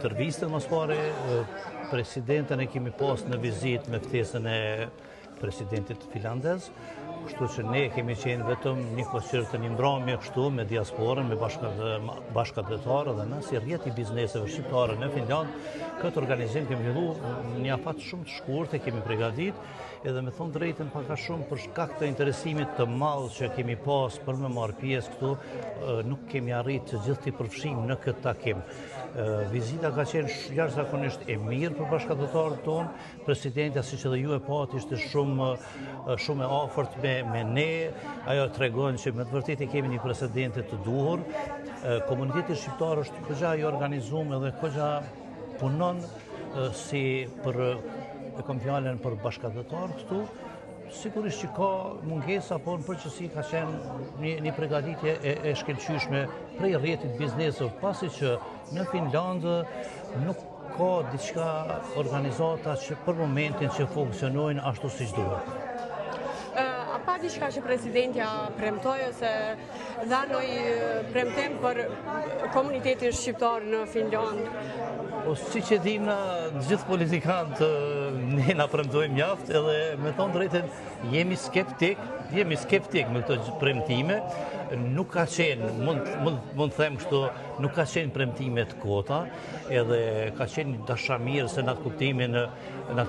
intervistën mas pare, presidentën e kemi pas në vizit me ftesën e presidentit finlandez, kështu që ne kemi qenë vetëm një koqërë të një mbrëmje kështu me diasporën, me bashkëdhetarë dhe në si rrjeti bizneseve shqiptare në Finland. Këtë organizim kemi fillu një afat shumë të shkurtë, kemi përgatit, edhe me thonë drejtën paka shumë për shkak të interesimit të madh që kemi pas për me marrë pjesë këtu, nuk kemi arritë të gjithë të përfshim në këtë takim. Vizita ka qenë jashtëzakonisht e mirë për bashkëdhetarët tonë, presidentja si që dhe ju e pati ishte shumë e afërt me ne, ajo tregon që me të vërtetë kemi një presidente të duhur, komuniteti shqiptar është këgja i organizuar edhe këgja punon si për e kom fjallën për bashkëdhetarë këtu, sigurisht që ka mungesa, por në përgjithësi ka qenë një përgatitje e shkëlqyeshme prej rrjetit biznesov, pasi që në Finlandë nuk ka diçka organizata që për momentin që funksionojnë ashtu siç duhet. A pa diçka që presidentja premtoi ose dha ndonjë premtim për komunitetin shqiptar në Finland? Si që dim gjithë politikanët ne na premtojmë mjaft, edhe me thonë drejtën jemi skeptik me këto premtime. Nuk ka qenë, mund të them kështu, nuk ka qenë premtime të kota, edhe ka qenë dashamirë se në atë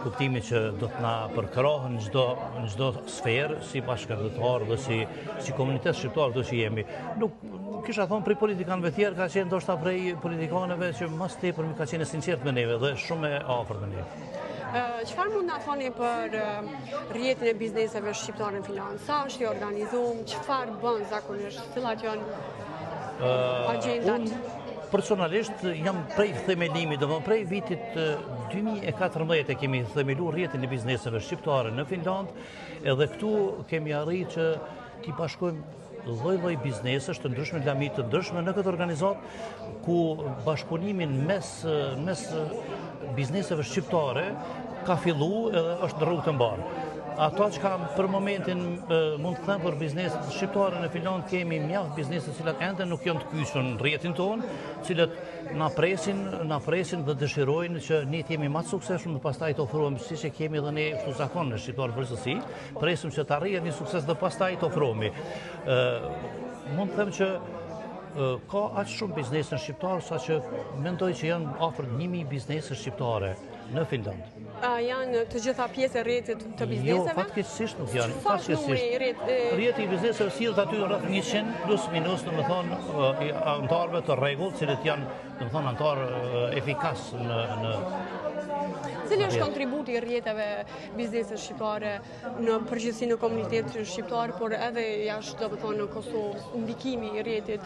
kuptimin që do të na përkrahen në çdo sferë, si bashkëdhetar dhe si komunitet shqiptar do që jemi. Nuk kisha thonë prej politikanëve tjerë, ka qenë ndoshta prej politikanëve që mas tepër ka qenë sinqert me neve dhe shumë e afërt me neve. Çfarë mund na thoni për rrjetin e bizneseve shqiptare në Finland? Sa është i organizuar, çfarë bën zakonisht, cilat janë agjendat? Personalisht jam prej themelimit, do prej vitit 2014 kemi themeluar rrjetin e bizneseve shqiptare në Finland, edhe këtu kemi arritur që t'i bashkojmë lloj-lloj biznesesh të ndryshme, lamit të ndryshme në këtë organizat, ku bashkëpunimin mes bizneseve shqiptare ka fillu edhe është në rrugë të mbarë. Ato që kam për momentin mund të them për bizneset shqiptare në Finland, kemi mjaft bizneset cilat ende nuk janë të kyçur në rrjetin tonë, cilat na presin dhe dëshirojnë që ne të jemi më të suksesshëm dhe pastaj të ofrojmë siç e kemi edhe ne kështu zakon në shqiptar përgjithësi, presim që të arrijë një sukses dhe pastaj të ofrojmë. Mund të them që ka aq shumë biznese shqiptar sa që mendoj që janë afër 1000 biznese shqiptare në Finland. Janë të gjitha pjesë e rrjetit të bizneseve? Jo, fatkeqësisht nuk janë. Rrjeti i bizneseve sillet aty rreth 100 plus minus, domethënë anëtarëve të rregullt, cilët janë domethënë anëtar efikas në Cili është kontributi i rrjeteve bizneses shqiptare në përgjithësi në komunitetin shqiptar, por edhe jashtë domethënë në Kosovë, ndikimi i rrjetit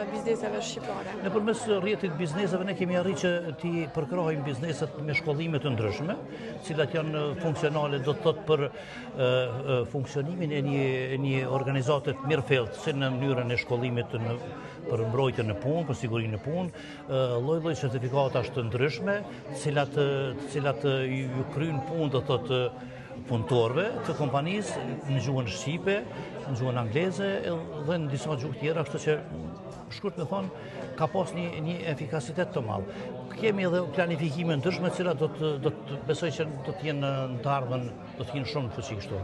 bizneseve shqiptare? Nëpërmes rrjetit bizneseve ne kemi arritur që t'i përkrahim bizneset me shkollime të ndryshme, cilat janë funksionale do të thotë për funksionimin e një organizate të mirëfillt, si në mënyrën e shkollimit për mbrojtjen në punë, për sigurinë në punë, lloj-lloj certifikatash të ndryshme, cilat ju kryjnë punë do thotë punëtorëve të kompanisë në gjuhën shqipe, në gjuhën angleze dhe në disa gjuhë tjera, kështu që shkurt me thonë ka pas një efikasitet të madh. Kemi edhe planifikime ndryshme, të cilat do të besoj që do të jenë në të ardhmen, do të jenë shumë fuqi kështu.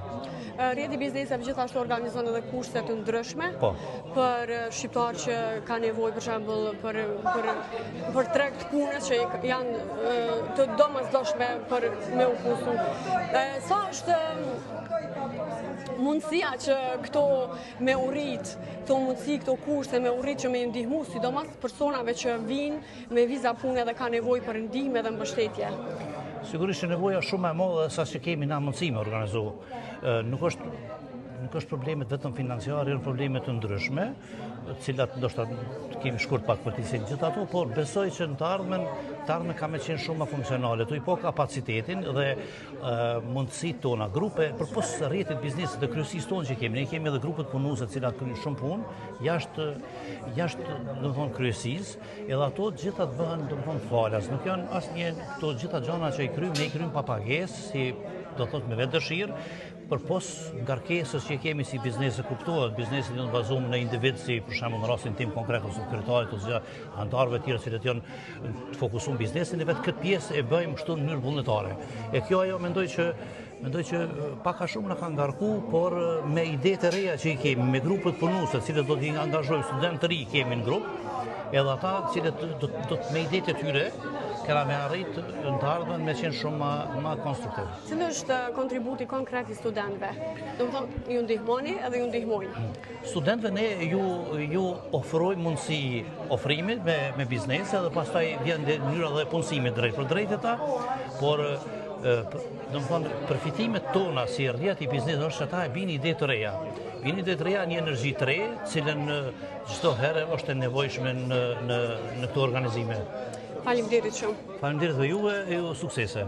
Rrjeti bizneseve gjithashtu organizon edhe kurse të ndryshme për shqiptarë që ka nevojë për shembull për treg të punës që janë të domosdoshme për me u kursu. Sa është mundësia që këto me urrit, këto kurse me urrit që me ndihmu, sidomos personave që vinë me viza pune dhe ka nevojë për ndihmë dhe mbështetje? Sigurisht që nevoja shumë e madhe sa që kemi na mundësi me organizu. Nuk është problemet vetëm financiare, janë problemet të ndryshme, cilat ndoshta kemi shkurt pak për t'i thënë gjithë ato, por besoj që në të ardhmen ka me qenë shumë më funksionale. Tu i po kapacitetin dhe mundësitë tona, grupe përpos rrjetit biznesit të kryesisë tonë që kemi. Ne kemi edhe grupet punuese të cilat kryejnë shumë punë jashtë domethënë kryesisë, edhe ato të gjitha të bëhen domethënë falas. Nuk janë asnjë, to gjitha gjëra që i kryjmë, ne i kryjmë pa pagesë, si do thotë me vetë dëshirë, përpos ngarkesës që kemi si biznes e kuptohet, bizneset janë bazuar në individ si për shembull në rastin tim konkret ose sekretarit ose anëtarëve të tjerë që janë të fokusuar në biznesin e vet, këtë pjesë e bëjmë kështu në mënyrë vullnetare. E kjo ajo mendoj që pak a shumë na ka ngarku, por me idetë e reja që i kemi, me grupet punuese, të cilët do t'i angazhojmë studentë të ri kemi në grup, edhe ata të cilët do të me idetë e tyre kena me arrit në të ardhmen me qenë shumë më konstruktiv. Cili është kontributi konkret i studentëve? Do të thonë, ju ndihmoni edhe ju ndihmojnë. Studentëve ne ju ofrojmë mundësi ofrimit me biznese dhe pastaj vjen mënyra dhe punësimit drejt për drejt ata, por do të thonë përfitimet tona si rrjet i biznesit është që ata e bini ide të reja. Bini ide të reja, një energji të re, cilën çdo herë është e nevojshme në këto organizime. Faleminderit shumë. Faleminderit dhe juve, ju suksese.